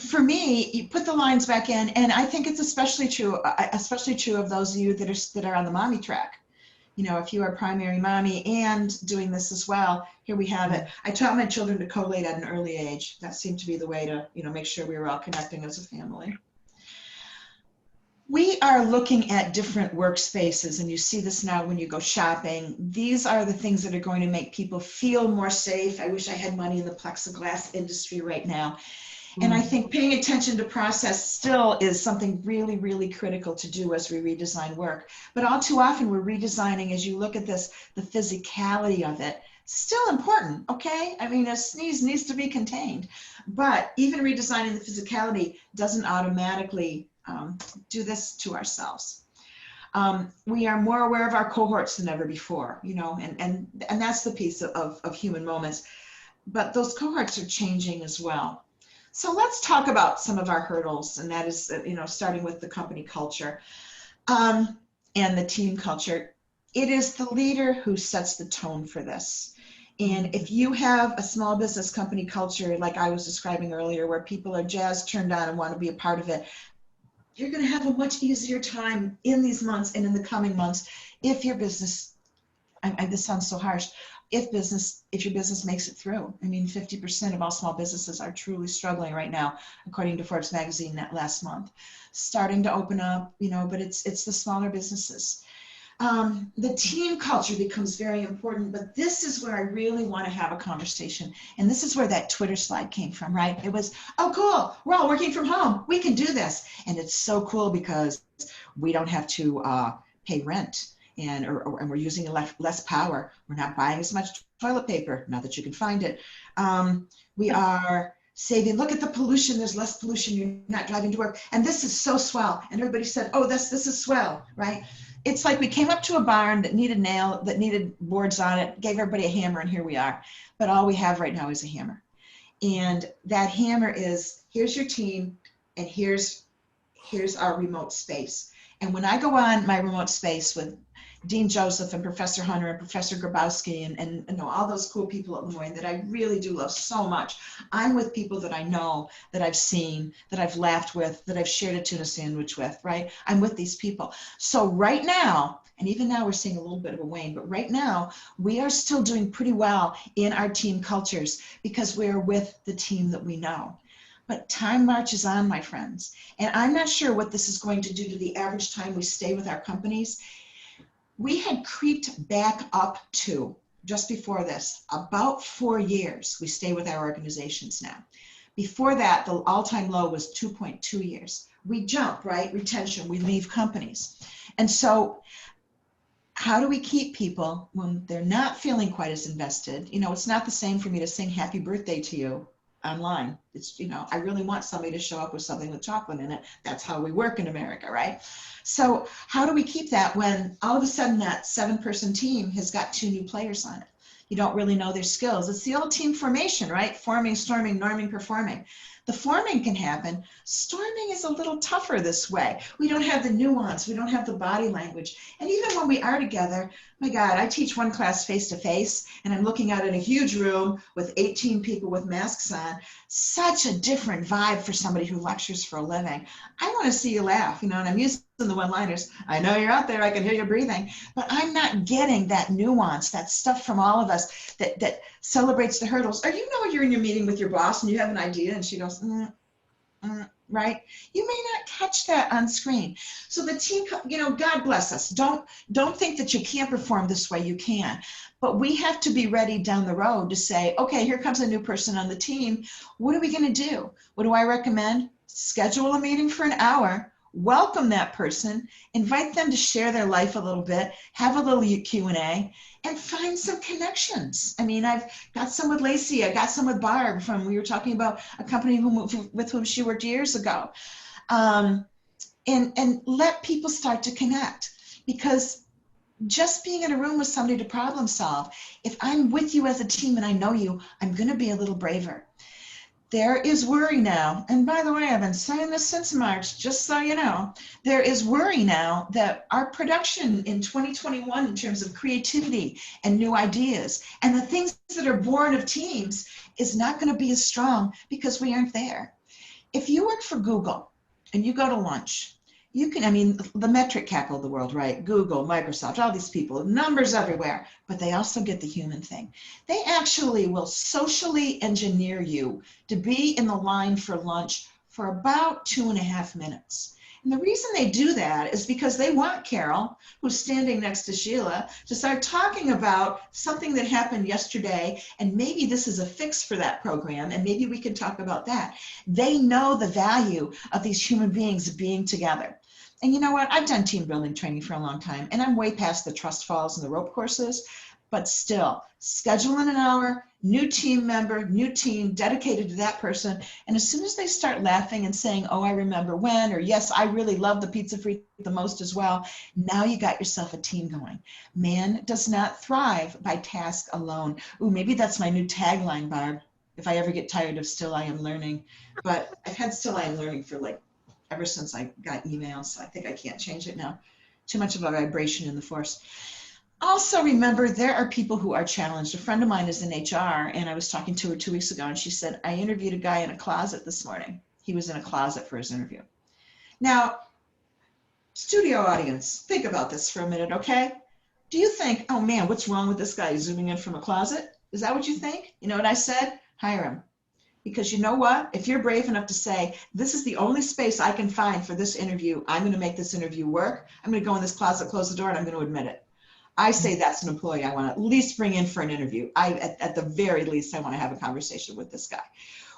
for me, you put the lines back in, and I think it's especially true of those of you that are on the mommy track. You know, if you are primary mommy and doing this as well, here we have it. I taught my children to collate at an early age. That seemed to be the way to, you know, make sure we were all connecting as a family. We are looking at different workspaces, and you see this now when you go shopping. These are the things that are going to make people feel more safe. I wish I had money in the plexiglass industry right now. And I think paying attention to process still is something really, really critical to do as we redesign work. But all too often we're redesigning, as you look at this, the physicality of it. Still important, okay? I mean, a sneeze needs to be contained. But even redesigning the physicality doesn't automatically do this to ourselves. We are more aware of our cohorts than ever before, you know, and that's the piece of human moments. But those cohorts are changing as well. So let's talk about some of our hurdles, and that is, you know, starting with the company culture and the team culture. It is the leader who sets the tone for this. And if you have a small business company culture, like I was describing earlier, where people are jazzed, turned on, and want to be a part of it, you're going to have a much easier time in these months and in the coming months if your business, this sounds so harsh, if your business makes it through. I mean, 50% of all small businesses are truly struggling right now, according to Forbes magazine last month. Starting to open up, you know, but it's the smaller businesses. The team culture becomes very important, but this is where I really want to have a conversation. And this is where that Twitter slide came from, right? It was, oh, cool, we're all working from home. We can do this. And it's so cool because we don't have to pay rent. And we're using less power. We're not buying as much toilet paper, not that you can find it. We are saving, look at the pollution, there's less pollution, you're not driving to work. And this is so swell. And everybody said, oh, this is swell, right? It's like we came up to a barn that needed boards on it, gave everybody a hammer, and here we are. But all we have right now is a hammer. And that hammer is, here's your team, and here's here's our remote space. And when I go on my remote space with Dean Joseph and Professor Hunter and Professor Grabowski and you know, all those cool people at Lemoyne that I really do love so much, I'm with people that I know, that I've seen, that I've laughed with, that I've shared a tuna sandwich with, right? I'm with these people. So right now, and even now we're seeing a little bit of a wane, but right now we are still doing pretty well in our team cultures because we're with the team that we know. But time marches on, my friends, and I'm not sure what this is going to do to the average time we stay with our companies. We had creeped back up to, just before this, about 4 years we stay with our organizations now. Before that, the all-time low was 2.2 years. We jump, right? Retention, we leave companies. And so how do we keep people when they're not feeling quite as invested? You know, it's not the same for me to sing happy birthday to you online. It's, you know, I really want somebody to show up with something with chocolate in it. That's how we work in America, right? So how do we keep that when all of a sudden that 7-person team has got 2 new players on it? You don't really know their skills. It's the old team formation, right? Forming, storming, norming, performing. The forming can happen. Storming is a little tougher this way. We don't have the nuance. We don't have the body language. And even when we are together, my God, I teach one class face-to-face, and I'm looking out in a huge room with 18 people with masks on. Such a different vibe for somebody who lectures for a living. I want to see you laugh, you know, and I'm using the one-liners. I know you're out there. I can hear you breathing. But I'm not getting that nuance, that stuff from all of us that celebrates the hurdles. Or you know you're in your meeting with your boss and you have an idea and she goes, right? You may not catch that on screen. So the team, you know, God bless us. Don't think that you can't perform this way. You can. But we have to be ready down the road to say, okay, here comes a new person on the team. What are we going to do? What do I recommend? Schedule a meeting for an hour. Welcome that person, invite them to share their life a little bit, have a little Q&A, and find some connections. I mean, I've got some with Lacey, I got some with Barb we were talking about a company with whom she worked years ago. And let people start to connect, because just being in a room with somebody to problem solve, if I'm with you as a team and I know you, I'm gonna be a little braver. There is worry now, and by the way, I've been saying this since March, just so you know, there is worry now that our production in 2021 in terms of creativity and new ideas and the things that are born of teams is not going to be as strong because we aren't there. If you work for Google and you go to lunch, you can, I mean, the metric cackle of the world, right? Google, Microsoft, all these people, numbers everywhere, but they also get the human thing. They actually will socially engineer you to be in the line for lunch for about 2.5 minutes. And the reason they do that is because they want Carol, who's standing next to Sheila, to start talking about something that happened yesterday, and maybe this is a fix for that program, and maybe we can talk about that. They know the value of these human beings being together. And you know what? I've done team building training for a long time, and I'm way past the trust falls and the rope courses, but still, schedule in an hour, new team member, new team dedicated to that person. And as soon as they start laughing and saying, oh, I remember when, or yes, I really love the pizza free the most as well, now you got yourself a team going. Man does not thrive by task alone. Ooh, maybe that's my new tagline, Barb, if I ever get tired of still I am learning. But I've had still I am learning for like ever since I got emails, so I think I can't change it now. Too much of a vibration in the force. Also remember, there are people who are challenged. A friend of mine is in HR, and I was talking to her 2 weeks ago, and she said, I interviewed a guy in a closet this morning. He was in a closet for his interview. Now, studio audience, think about this for a minute, okay? Do you think, oh man, what's wrong with this guy zooming in from a closet? Is that what you think? You know what I said? Hire him. Because you know what? If you're brave enough to say, this is the only space I can find for this interview, I'm going to make this interview work. I'm going to go in this closet, close the door, and I'm going to admit it. I say that's an employee I want to at least bring in for an interview. At the very least, I want to have a conversation with this guy.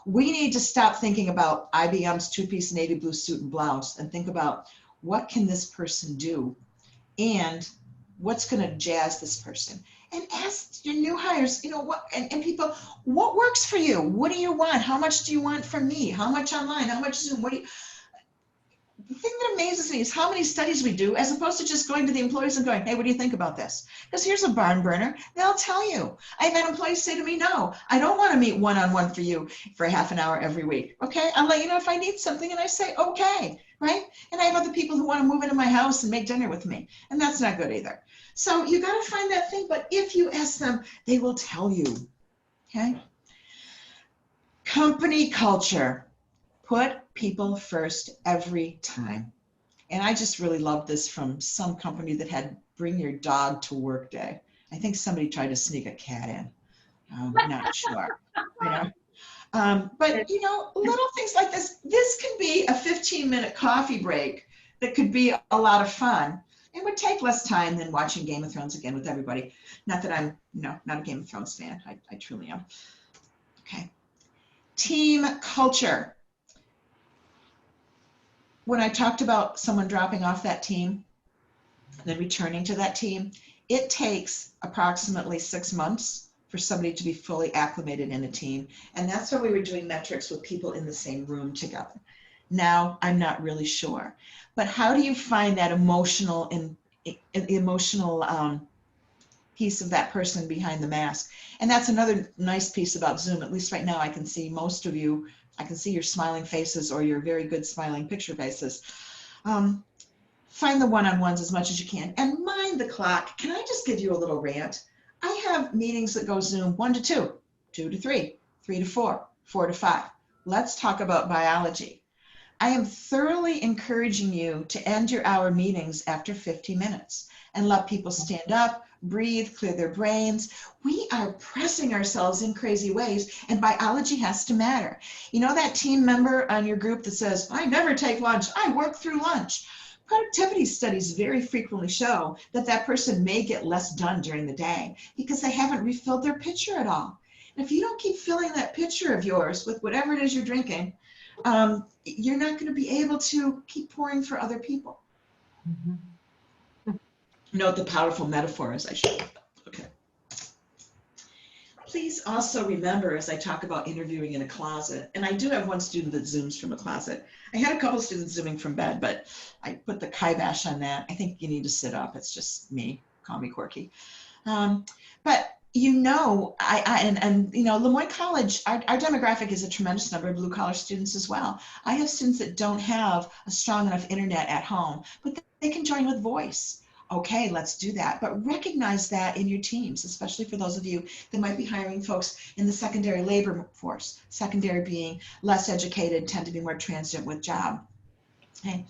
We need to stop thinking about IBM's two-piece navy blue suit and blouse and think about what can this person do and what's going to jazz this person. And ask your new hires, you know, what, and people, what works for you? What do you want? How much do you want from me? How much online? How much Zoom? the thing that amazes me is how many studies we do as opposed to just going to the employees and going, hey, what do you think about this? Because here's a barn burner. They'll tell you. I've had employees say to me, no, I don't want to meet one-on-one for you for half an hour every week. Okay, I'll let you know if I need something. And I say, okay, right? And I have other people who want to move into my house and make dinner with me. And that's not good either. So you got to find that thing. But if you ask them, they will tell you. Okay? Company culture. Put people first every time. And I just really love this from some company that had bring your dog to work day. I think somebody tried to sneak a cat in. Not sure. You know? But you know, little things like this can be a 15-minute coffee break that could be a lot of fun. It would take less time than watching Game of Thrones again with everybody. Not that I'm not a Game of Thrones fan. I truly am. Okay. Team culture. When I talked about someone dropping off that team and then returning to that team, it takes approximately 6 months for somebody to be fully acclimated in a team. And that's why we were doing metrics with people in the same room together. Now, I'm not really sure. But how do you find that emotional piece of that person behind the mask? And that's another nice piece about Zoom. At least right now I can see most of you. I can see your smiling faces or your very good smiling picture faces. Find the one-on-ones as much as you can and mind the clock. Can I just give you a little rant? I have meetings that go Zoom 1 to 2, 2 to 3, 3 to 4, 4 to 5. Let's talk about biology. I am thoroughly encouraging you to end your hour meetings after 50 minutes and let people stand up, breathe, clear their brains. We are pressing ourselves in crazy ways, and biology has to matter. You know that team member on your group that says, I never take lunch, I work through lunch. Productivity studies very frequently show that that person may get less done during the day because they haven't refilled their pitcher at all. And if you don't keep filling that pitcher of yours with whatever it is you're drinking, you're not going to be able to keep pouring for other people. Mm-hmm. Note the powerful metaphors I showed. Okay. Please also remember, as I talk about interviewing in a closet, and I do have one student that Zooms from a closet. I had a couple students Zooming from bed, but I put the kibosh on that. I think you need to sit up. It's just me. Call me quirky. But you know, and you know, Lemoyne College, our demographic is a tremendous number of blue-collar students as well. I have students that don't have a strong enough internet at home, but they can join with voice. Okay, let's do that. But recognize that in your teams, especially for those of you that might be hiring folks in the secondary labor force, secondary being less educated, tend to be more transient with job. Okay.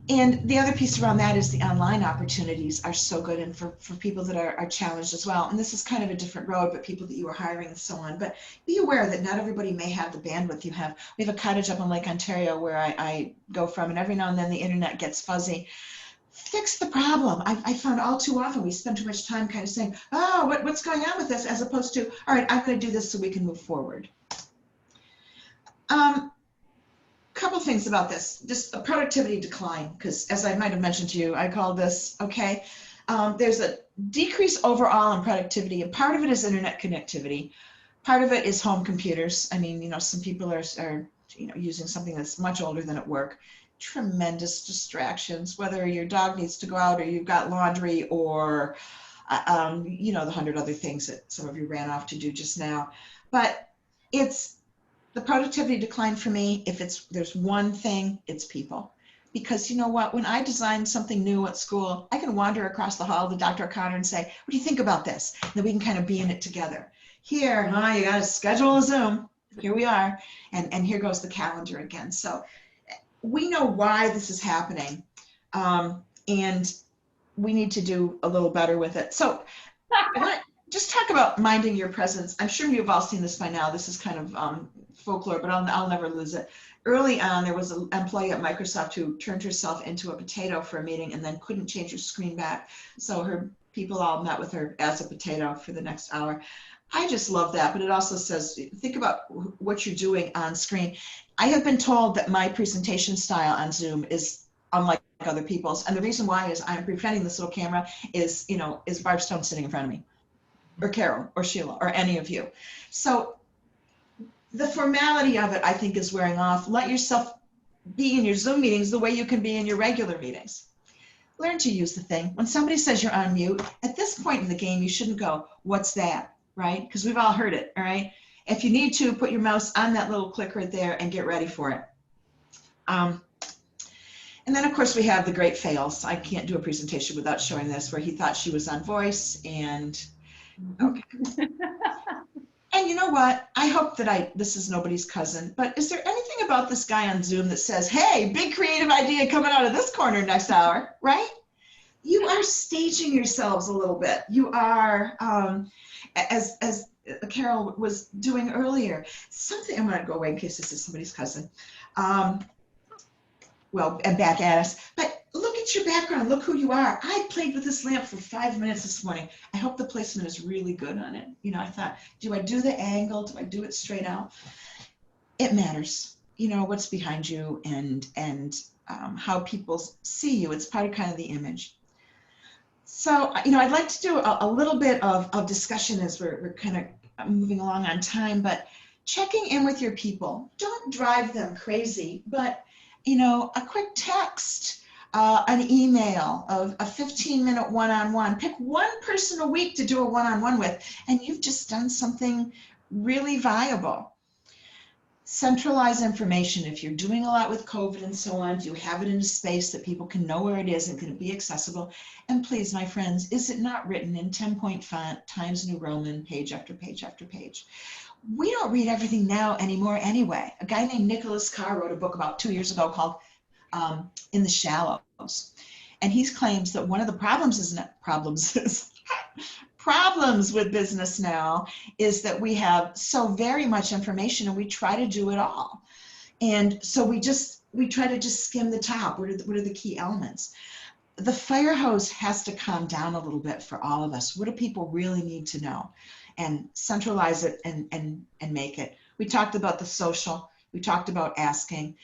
And the other piece around that is the online opportunities are so good, and for people that are challenged as well. And this is kind of a different road, but people that you are hiring and so on. But be aware that not everybody may have the bandwidth you have. We have a cottage up on Lake Ontario where I go from, and every now and then the internet gets fuzzy. Fix the problem. I found all too often we spend too much time kind of saying, oh, what's going on with this, as opposed to, all right, I'm going to do this so we can move forward. Couple things about this, just a productivity decline, because as I might have mentioned to you, I call this, okay, there's a decrease overall in productivity, and part of it is internet connectivity. Part of it is home computers. I mean, you know, some people are you know, using something that's much older than at work. Tremendous distractions, whether your dog needs to go out or you've got laundry or, you know, the 100 other things that some of you ran off to do just now. But it's the productivity decline for me. If there's one thing, it's people. Because you know what, when I design something new at school, I can wander across the hall to Dr. O'Connor and say, what do you think about this? And then we can kind of be in it together. Here, you got to schedule a Zoom. Here we are. And here goes the calendar again. So we know why this is happening, and we need to do a little better with it. So I want to just talk about minding your presence. I'm sure you've all seen this by now. This is kind of folklore, but I'll never lose it. Early on, there was an employee at Microsoft who turned herself into a potato for a meeting and then couldn't change her screen back. So her people all met with her as a potato for the next hour. I just love that, but it also says, think about what you're doing on screen. I have been told that my presentation style on Zoom is unlike other people's, and the reason why is I'm pretending this little camera is, you know, is Barb Stone sitting in front of me, or Carol, or Sheila, or any of you. So the formality of it, I think, is wearing off. Let yourself be in your Zoom meetings the way you can be in your regular meetings. Learn to use the thing. When somebody says you're on mute, at this point in the game, you shouldn't go, what's that, right? Because we've all heard it, all right? If you need to, put your mouse on that little click right there and get ready for it. And then, of course, we have the great fails. I can't do a presentation without showing this, where he thought she was on voice and, okay. And you know what? I hope that this is nobody's cousin, but is there anything about this guy on Zoom that says, hey, big creative idea coming out of this corner next hour, right? You are staging yourselves a little bit. You are, as Carol was doing earlier, something, I'm gonna go away in case this is somebody's cousin. Well, and back at us, but look at your background, look who you are. I played with this lamp for 5 minutes this morning. I hope the placement is really good on it. You know, I thought, do I do the angle? Do I do it straight out? It matters, you know, what's behind you and how people see you. It's part of kind of the image. So, you know, I'd like to do a little bit of discussion as we're kind of moving along on time, but checking in with your people. Don't drive them crazy, but you know, a quick text, an email, of a 15-minute one-on-one. Pick one person a week to do a one-on-one with, and you've just done something really viable. Centralize information. If you're doing a lot with COVID and so on, do you have it in a space that people can know where it is and can be accessible? And please, my friends, is it not written in 10-point font, Times New Roman, page after page after page? We don't read everything now anymore anyway. A guy named Nicholas Carr wrote a book about 2 years ago called In the Shallows. And he claims that one of the problems with business now is that we have so very much information and we try to do it all. And so we try to just skim the top. What are the key elements? The fire hose has to calm down a little bit for all of us. What do people really need to know? And centralize it and make it. We talked about the social. We talked about asking.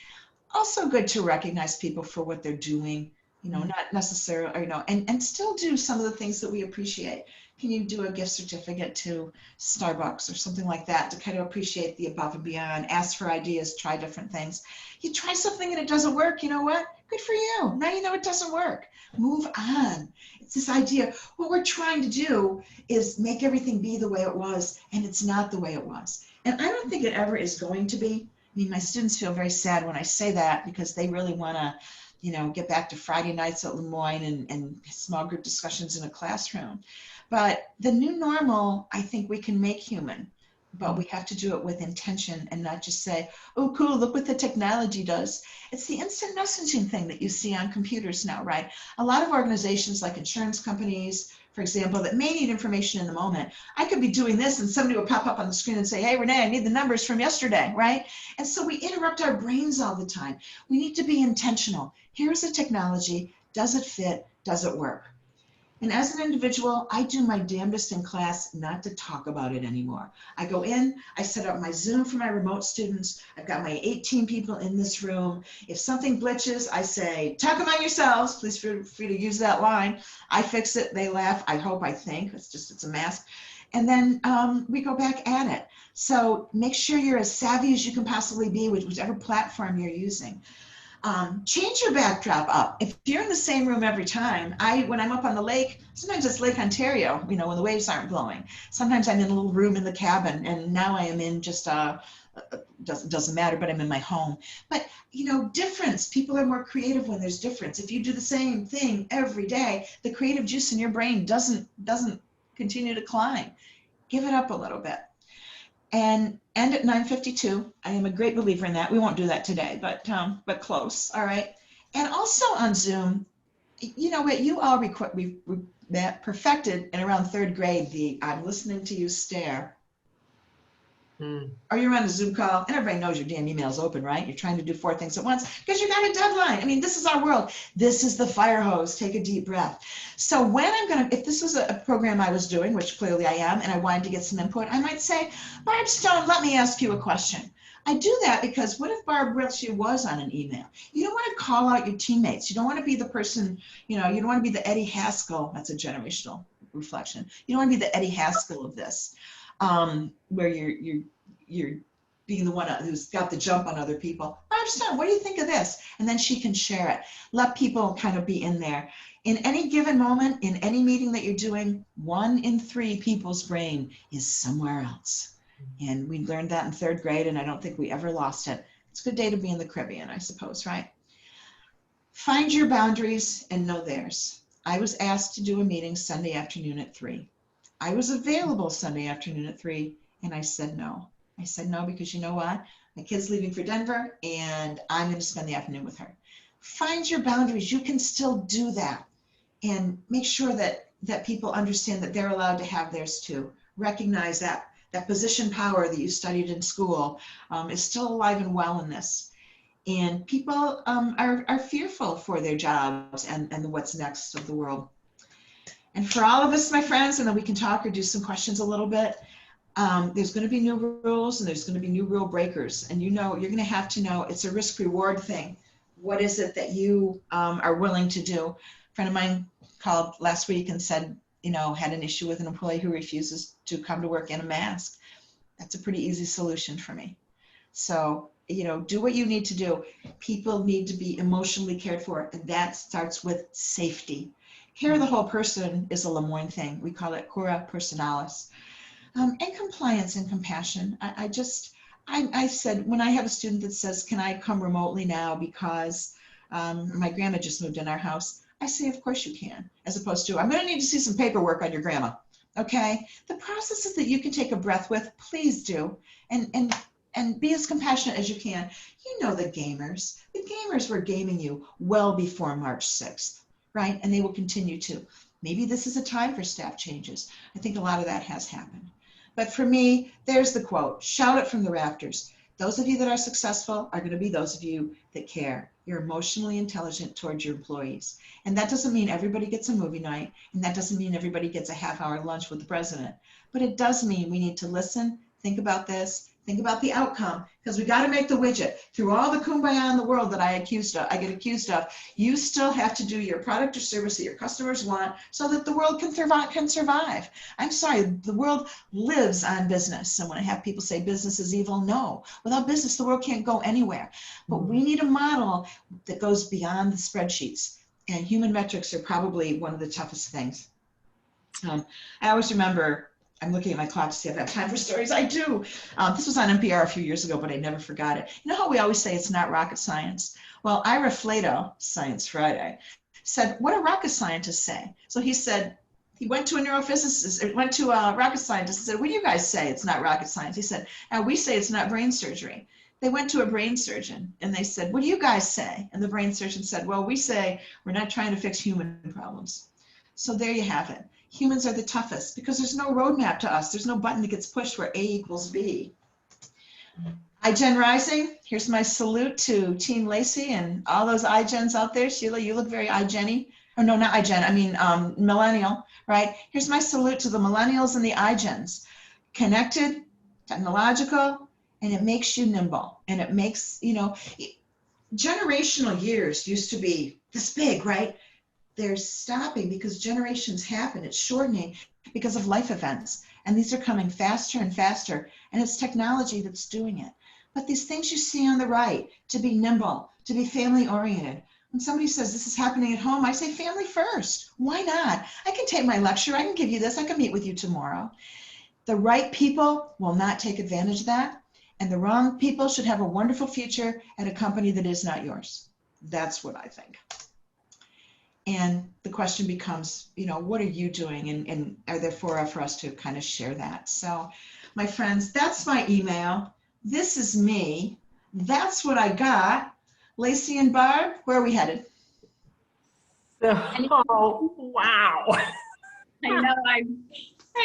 Also good to recognize people for what they're doing, you know, not necessarily, you know, and still do some of the things that we appreciate. Can you do a gift certificate to Starbucks or something like that to kind of appreciate the above and beyond, ask for ideas, try different things. You try something and it doesn't work, you know what? Good for you. Now you know it doesn't work. Move on. It's this idea, what we're trying to do is make everything be the way it was, and it's not the way it was. And I don't think it ever is going to be. I mean, my students feel very sad when I say that because they really want to, you know, get back to Friday nights at Lemoyne and small group discussions in a classroom. But the new normal, I think we can make human, but we have to do it with intention and not just say, oh, cool, look what the technology does. It's the instant messaging thing that you see on computers now, right? A lot of organizations like insurance companies, for example, that may need information in the moment. I could be doing this and somebody will pop up on the screen and say, hey, Renee, I need the numbers from yesterday, right? And so we interrupt our brains all the time. We need to be intentional. Here's the technology. Does it fit? Does it work? And as an individual, I do my damnedest in class not to talk about it anymore. I go in, I set up my Zoom for my remote students. I've got my 18 people in this room. If something glitches, I say, talk among yourselves. Please feel free to use that line. I fix it, they laugh, I hope, I think. It's a mask. And then we go back at it. So make sure you're as savvy as you can possibly be with whichever platform you're using. Change your backdrop up. If you're in the same room every time, when I'm up on the lake, sometimes it's Lake Ontario, you know, when the waves aren't blowing. Sometimes I'm in a little room in the cabin, and now I am in just doesn't matter, but I'm in my home. But you know, difference. People are more creative when there's difference. If you do the same thing every day, the creative juice in your brain doesn't continue to climb. Give it up a little bit. And end at 9:52. I am a great believer in that. We won't do that today, but close. All right. And also on Zoom, you know what? You all perfected in around 3rd grade the I'm listening to you stare. Or you're on a Zoom call, and everybody knows your damn email's open, right? You're trying to do 4 things at once because you got a deadline. I mean, this is our world. This is the fire hose. Take a deep breath. So when if this was a program I was doing, which clearly I am, and I wanted to get some input, I might say, Barb Stone, let me ask you a question. I do that because what if Barb really was on an email? You don't want to call out your teammates. You don't want to be the person, you know, you don't want to be the Eddie Haskell. That's a generational reflection. You don't want to be the Eddie Haskell of this. Where you're being the one who's got the jump on other people. I understand. What do you think of this? And then she can share it. Let people kind of be in there. In any given moment, in any meeting that you're doing, 1 in 3 people's brain is somewhere else. And we learned that in 3rd grade, and I don't think we ever lost it. It's a good day to be in the Caribbean, I suppose, right? Find your boundaries and know theirs. I was asked to do a meeting Sunday afternoon at 3. I was available Sunday afternoon at 3, and I said no. I said no because you know what? My kid's leaving for Denver, and I'm going to spend the afternoon with her. Find your boundaries. You can still do that. And make sure that people understand that they're allowed to have theirs too. Recognize that position power that you studied in school is still alive and well in this. And people are fearful for their jobs and what's next of the world. And for all of us, my friends, and then we can talk or do some questions a little bit, there's going to be new rules and there's going to be new rule breakers. And you're going to have to know it's a risk-reward thing. What is it that you are willing to do? A friend of mine called last week and said, had an issue with an employee who refuses to come to work in a mask. That's a pretty easy solution for me. So, do what you need to do. People need to be emotionally cared for, and that starts with safety. Care of the whole person is a Lemoyne thing. We call it cura personalis. And compliance and compassion. I said, when I have a student that says, can I come remotely now because my grandma just moved in our house, I say, of course you can, as opposed to, I'm going to need to see some paperwork on your grandma. Okay? The processes that you can take a breath with, please do. And be as compassionate as you can. You know the gamers. The gamers were gaming you well before March 6th, right? And they will continue to. Maybe this is a time for staff changes. I think a lot of that has happened. But for me, there's the quote, shout it from the rafters. Those of you that are successful are going to be those of you that care. You're emotionally intelligent towards your employees. And that doesn't mean everybody gets a movie night, and that doesn't mean everybody gets a half-hour lunch with the president. But it does mean we need to listen, think about this, think about the outcome, because we got to make the widget. Through all the kumbaya in the world that I get accused of, you still have to do your product or service that your customers want so that the world can survive. I'm sorry, the world lives on business. And when I have people say business is evil, no. Without business, the world can't go anywhere. But we need a model that goes beyond the spreadsheets. And human metrics are probably one of the toughest things. I always remember, I'm looking at my clock to see if I have time for stories. I do. This was on NPR a few years ago, but I never forgot it. You know how we always say it's not rocket science? Well, Ira Flato, Science Friday, said, what do rocket scientists say? So he said, he went to a neurophysicist, went to a rocket scientist and said, what do you guys say? It's not rocket science. He said, we say it's not brain surgery. They went to a brain surgeon and they said, what do you guys say? And the brain surgeon said, well, we say we're not trying to fix human problems. So there you have it. Humans are the toughest because there's no roadmap to us. There's no button that gets pushed where A equals B. iGen Rising, here's my salute to Team Lacey and all those iGens out there. Sheila, you look very iGen-y. Oh, no, not iGen, I mean millennial, right? Here's my salute to the millennials and the iGens. Connected, technological, and it makes you nimble. And it makes, generational years used to be this big, right? They're stopping because generations happen. It's shortening because of life events. And these are coming faster and faster. And it's technology that's doing it. But these things you see on the right, to be nimble, to be family oriented. When somebody says this is happening at home, I say family first. Why not? I can take my lecture. I can give you this. I can meet with you tomorrow. The right people will not take advantage of that. And the wrong people should have a wonderful future at a company that is not yours. That's what I think. And the question becomes, what are you doing? And are there for us to kind of share that? So, my friends, that's my email. This is me. That's what I got. Lacey and Barb, where are we headed? Oh, wow. I know, I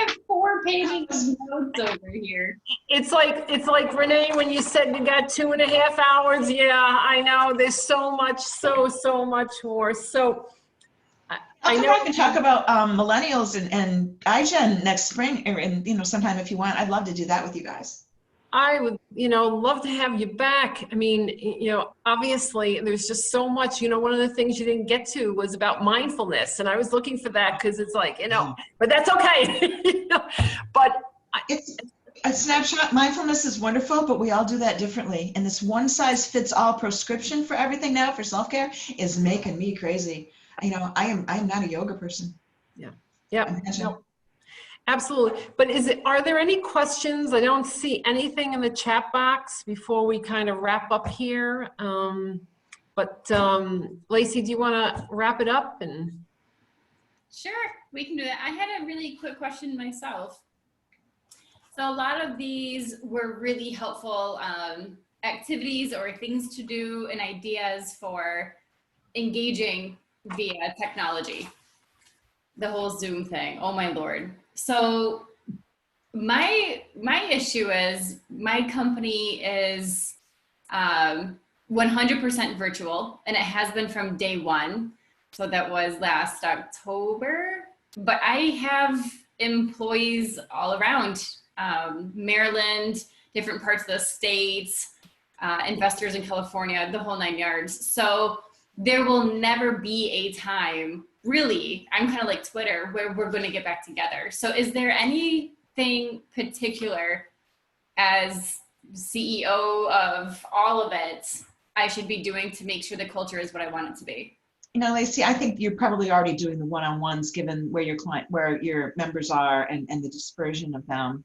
have 4 pages of notes over here. It's like Renee, when you said you got 2.5 hours. Yeah, I know. There's so much more. So I know I can talk about millennials and iGen next spring, and sometime if you want. I'd love to do that with you guys. I would, love to have you back. I mean, obviously there's just so much, one of the things you didn't get to was about mindfulness. And I was looking for that because it's like, but that's okay. But A snapshot, mindfulness is wonderful, but we all do that differently. And this one size fits all prescription for everything now for self-care is making me crazy. You know, I am not a yoga person. Yeah. Yep. Imagine. No, absolutely. But are there any questions? I don't see anything in the chat box before we kind of wrap up here. Lacey, do you want to wrap it up? Sure, we can do that. I had a really quick question myself. So a lot of these were really helpful activities or things to do and ideas for engaging via technology. The whole Zoom thing, oh my Lord. So my issue is my company is 100% virtual, and it has been from day one. So that was last October, but I have employees all around Maryland, different parts of the states, investors in California, the whole 9 yards. So there will never be a time, really, I'm kind of like Twitter, where we're going to get back together. So is there anything particular as CEO of all of it I should be doing to make sure the culture is what I want it to be? You know, Lacey, I think you're probably already doing the one-on-ones given where your members are and the dispersion of them.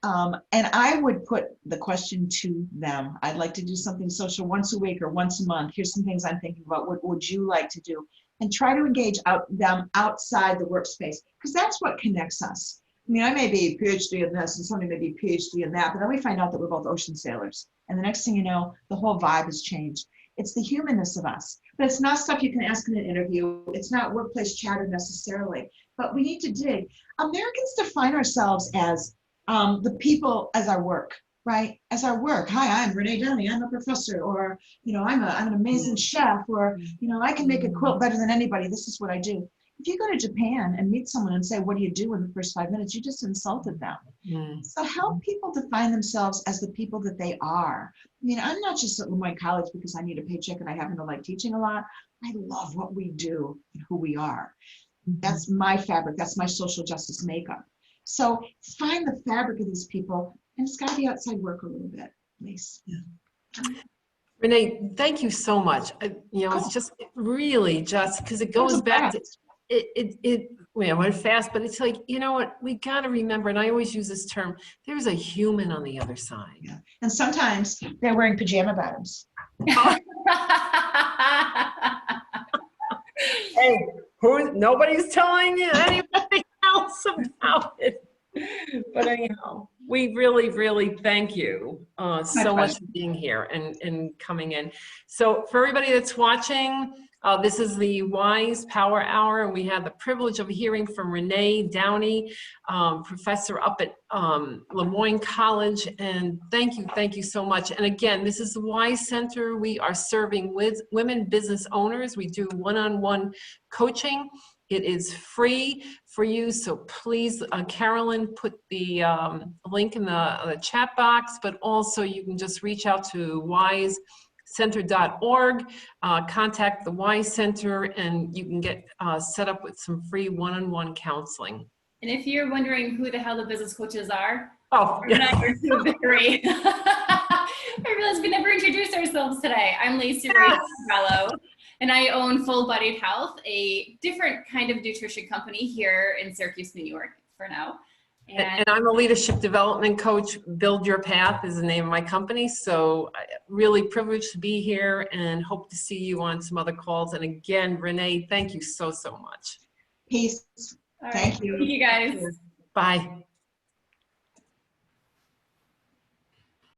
And I would put the question to them. I'd like to do something social once a week or once a month. Here's some things I'm thinking about. What would you like to do? And try to engage them outside the workspace, because that's what connects us. I mean, I may be a PhD in this and somebody may be a PhD in that, but then we find out that we're both ocean sailors. And the next thing you know, the whole vibe has changed. It's the humanness of us, but it's not stuff you can ask in an interview. It's not workplace chatter necessarily, but we need to dig. Americans define ourselves as the people as our work, right? As our work. Hi, I'm Renee Downey. I'm a professor, or, you know, I'm an amazing chef, or, you know, I can make a quilt better than anybody. This is what I do. If you go to Japan and meet someone and say, what do you do in the first 5 minutes? You just insulted them. So help people define themselves as the people that they are. I mean, I'm not just at Lemoyne College because I need a paycheck and I happen to like teaching a lot. I love what we do and who we are. That's my fabric. That's my social justice makeup. So find the fabric of these people, and it's got to be outside work a little bit, Lise. Renee, thank you so much. You know, it's just really just because it goes back to it went fast, but it's like, you know what, we got to remember, and I always use this term, there's a human on the other side. Yeah. And sometimes they're wearing pajama bottoms. Hey, nobody's telling you anything else about it. But anyhow, we really, really thank you so much for being here and coming in. So for everybody that's watching, this is the WISE Power Hour, and we had the privilege of hearing from Renee Downey, professor up at Lemoyne College, and thank you so much. And again, this is the WISE Center. We are serving women business owners. We do one-on-one coaching. It is free for you, so please, Carolyn put the link in the chat box, but also you can just reach out to wisecenter.org, contact the WISE Center, and you can get set up with some free one-on-one counseling. And if you're wondering who the hell the business coaches are, oh, we're not here to agree. I realized we never introduced ourselves today. I'm Lacey Fellow. And I own Full Bodied Health, a different kind of nutrition company here in Syracuse, New York for now. And I'm a leadership development coach. Build Your Path is the name of my company. So really privileged to be here and hope to see you on some other calls. And again, Renee, thank you so much. Peace. All right. Thank you. Thank you guys. Bye.